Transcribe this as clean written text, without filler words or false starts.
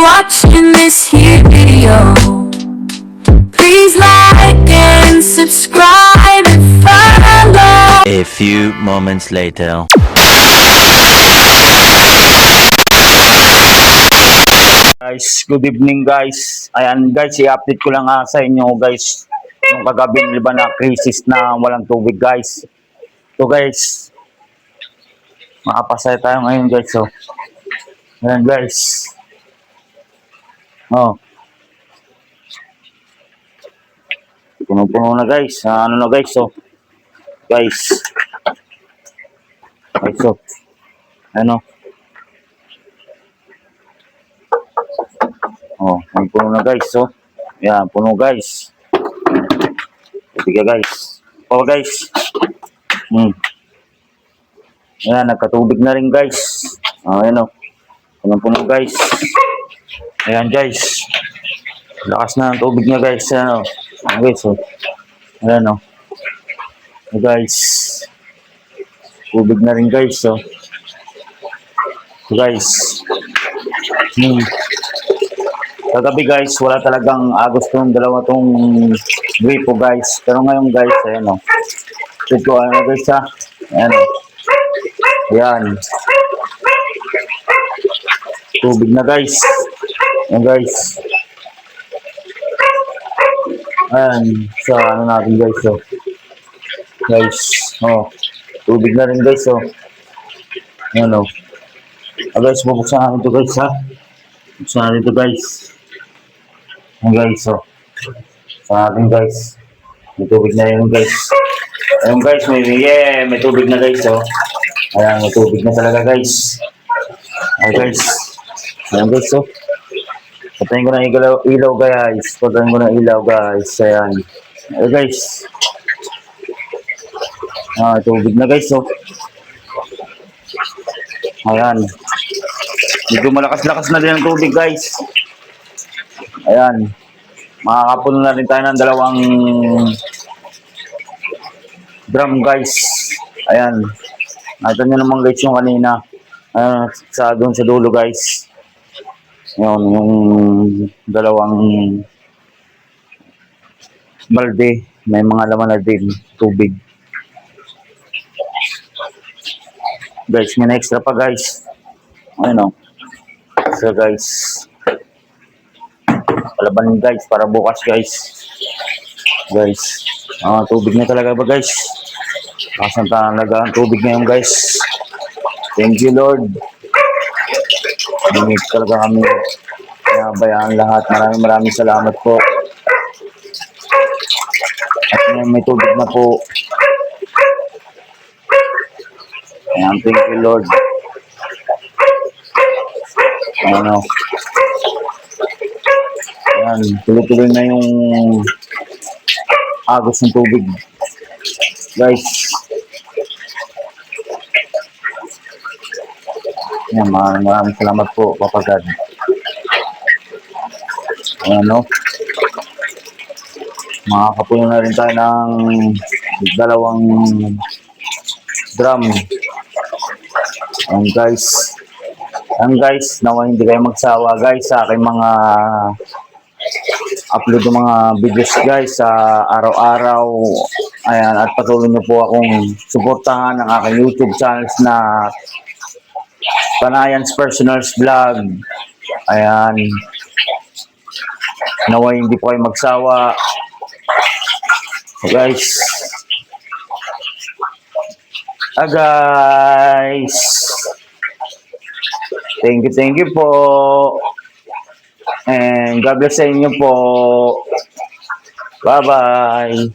watching this video, please like and subscribe and follow. A few moments later. Guys, good evening guys. Ayan guys, i-update ko lang sa inyo guys yung kagabi di ba na crisis na walang tubig guys. So guys, makapasaya tayo ngayon guys. So, ayan guys. Oh. Puno-puno na guys. Ano na guys, so. Guys. Guys, so. Ano? Oh, may puno na guys, so. Yan, puno guys. Tiga guys. Oh guys. Ayan, nagkatubig na rin guys. Ayan o. Puno-puno guys. Ayan guys. Lakas na ang tubig niya guys. Ayan o. Ayan guys o. Ayan o. Ayan guys. Tubig na rin guys o. Guys. Kagabi guys, wala talagang agos tong dalawa tong gripo guys. Pero ngayon guys, ayan o. Check ko ano guys ha. Ayan o. Ayan. Tubig na guys. Ayan guys. Ayan. Sa ano natin guys o. Guys. O. Tubig na rin guys o. Ayan o. Guys, bubuksan natin ito guys ha. Buksan natin ito guys. Ayan guys o. Buksan natin guys. May tubig na rin guys. Ayan guys, may tubig na guys o. Ayan, may tubig na talaga guys. Ayan guys. Ayan guys o. Patayin ko na ilaw guys. Patayin ko na ilaw guys. Ayan. Ayan guys. Tubig na guys o. Ayan. Medyo malakas-lakas na din ang tubig guys. Ayan. Makakapuno na rin tayo ng 2 drum guys. Ayan. Nakita nyo naman guys yung kanina. Doon sa dulo guys. Yun, yung 2 balde. May mga laman na din. Tubig. Guys, may na-extra pa guys. Ayun o. So guys. Palabanin guys para bukas guys. Guys. Tubig na talaga ba guys? Kasan talaga ang tubig ngayon guys. Thank you Lord. Bumit talaga kami. Bayaan lahat. Maraming salamat po. At may tubig na po. Ayan, thank you Lord. Ano. Ayan, tuloy-tuloy na yung agos ng tubig. Guys. Ayan, maraming salamat po, Papa God. Ayan, no? Makakapuno na rin tayo ng 2 drum. Ayan, guys. Ayan, guys. Nawa hindi kayo magsawa, guys, sa aking mga upload ng mga videos, guys, sa araw-araw. Ayan, at patuloy niyo po akong suportahan ng aking YouTube channels na Panayan's Personals Vlog. Ayan. Nawa hindi po kayo magsawa. So, guys. Guys. Thank you po. And God bless sa inyo po. Bye-bye.